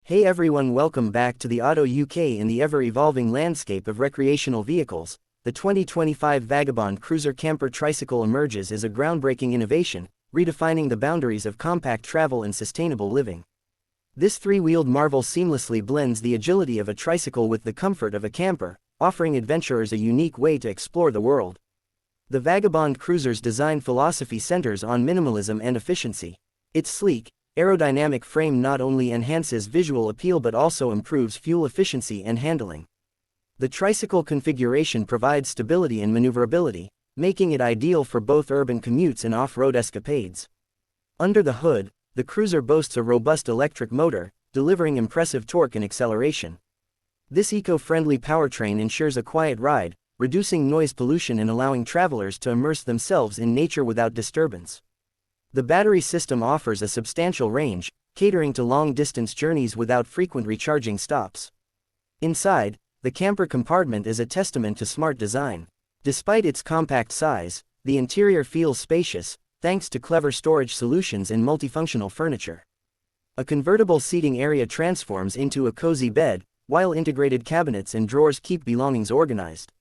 Hey everyone, welcome back to the Auto UK. In the ever-evolving landscape of recreational vehicles, the 2025 Vagabond Cruiser Camper Tricycle emerges as a groundbreaking innovation, redefining the boundaries of compact travel and sustainable living. This three-wheeled marvel seamlessly blends the agility of a tricycle with the comfort of a camper, offering adventurers a unique way to explore the world. The Vagabond Cruiser's design philosophy centers on minimalism and efficiency. Its sleek, aerodynamic frame not only enhances visual appeal but also improves fuel efficiency and handling. The tricycle configuration provides stability and maneuverability, making it ideal for both urban commutes and off-road escapades. Under the hood, the Cruiser boasts a robust electric motor, delivering impressive torque and acceleration. This eco-friendly powertrain ensures a quiet ride, reducing noise pollution and allowing travelers to immerse themselves in nature without disturbance. The battery system offers a substantial range, catering to long-distance journeys without frequent recharging stops. Inside, the camper compartment is a testament to smart design. Despite its compact size, the interior feels spacious, thanks to clever storage solutions and multifunctional furniture. A convertible seating area transforms into a cozy bed, while integrated cabinets and drawers keep belongings organized.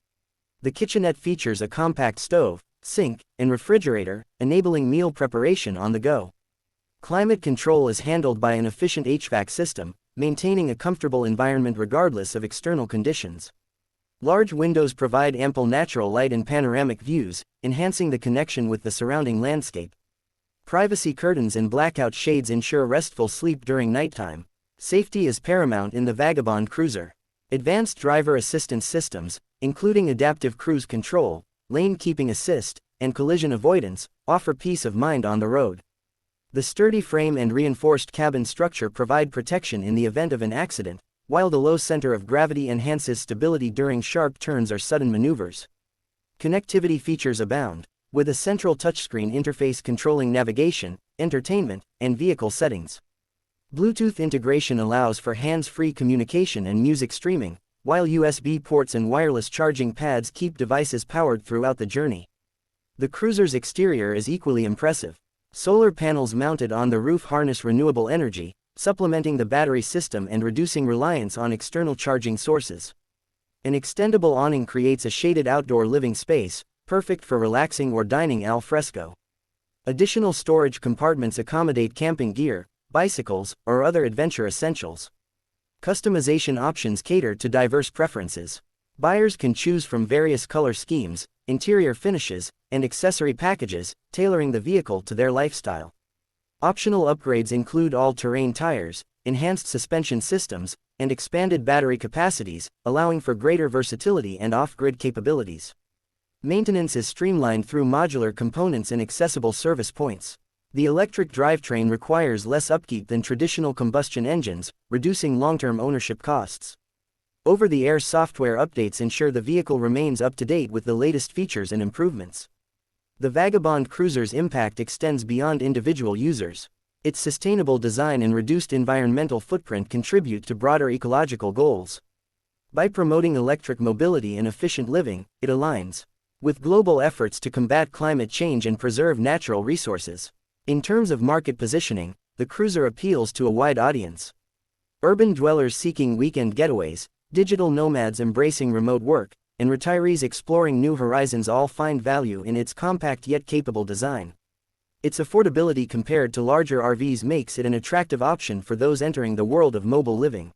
The kitchenette features a compact stove, sink, and refrigerator, enabling meal preparation on the go. Climate control is handled by an efficient HVAC system, maintaining a comfortable environment regardless of external conditions. Large windows provide ample natural light and panoramic views, enhancing the connection with the surrounding landscape. Privacy curtains and blackout shades ensure restful sleep during nighttime. Safety is paramount in the Vagabond Cruiser. Advanced driver assistance systems, including adaptive cruise control, lane keeping assist, and collision avoidance, offer peace of mind on the road. The sturdy frame and reinforced cabin structure provide protection in the event of an accident, while the low center of gravity enhances stability during sharp turns or sudden maneuvers. Connectivity features abound, with a central touchscreen interface controlling navigation, entertainment, and vehicle settings. Bluetooth integration allows for hands-free communication and music streaming, while USB ports and wireless charging pads keep devices powered throughout the journey. The Cruiser's exterior is equally impressive. Solar panels mounted on the roof harness renewable energy, supplementing the battery system and reducing reliance on external charging sources. An extendable awning creates a shaded outdoor living space, perfect for relaxing or dining al fresco. Additional storage compartments accommodate camping gear, bicycles, or other adventure essentials. Customization options cater to diverse preferences. Buyers can choose from various color schemes, interior finishes, and accessory packages, tailoring the vehicle to their lifestyle. Optional upgrades include all-terrain tires, enhanced suspension systems, and expanded battery capacities, allowing for greater versatility and off-grid capabilities. Maintenance is streamlined through modular components and accessible service points. The electric drivetrain requires less upkeep than traditional combustion engines, reducing long-term ownership costs. Over-the-air software updates ensure the vehicle remains up-to-date with the latest features and improvements. The Vagabond Cruiser's impact extends beyond individual users. Its sustainable design and reduced environmental footprint contribute to broader ecological goals. By promoting electric mobility and efficient living, it aligns with global efforts to combat climate change and preserve natural resources. In terms of market positioning, the Cruiser appeals to a wide audience. Urban dwellers seeking weekend getaways, digital nomads embracing remote work, and retirees exploring new horizons all find value in its compact yet capable design. Its affordability compared to larger RVs makes it an attractive option for those entering the world of mobile living.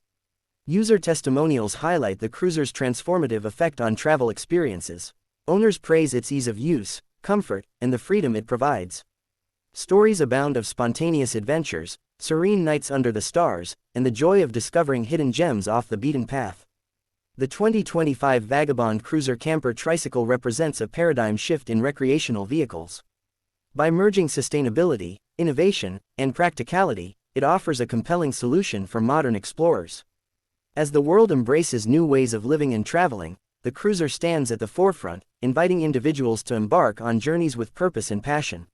User testimonials highlight the Cruiser's transformative effect on travel experiences. Owners praise its ease of use, comfort, and the freedom it provides. Stories abound of spontaneous adventures, serene nights under the stars, and the joy of discovering hidden gems off the beaten path. The 2025 Vagabond Cruiser Camper Tricycle represents a paradigm shift in recreational vehicles. By merging sustainability, innovation, and practicality, it offers a compelling solution for modern explorers. As the world embraces new ways of living and traveling, the Cruiser stands at the forefront, inviting individuals to embark on journeys with purpose and passion.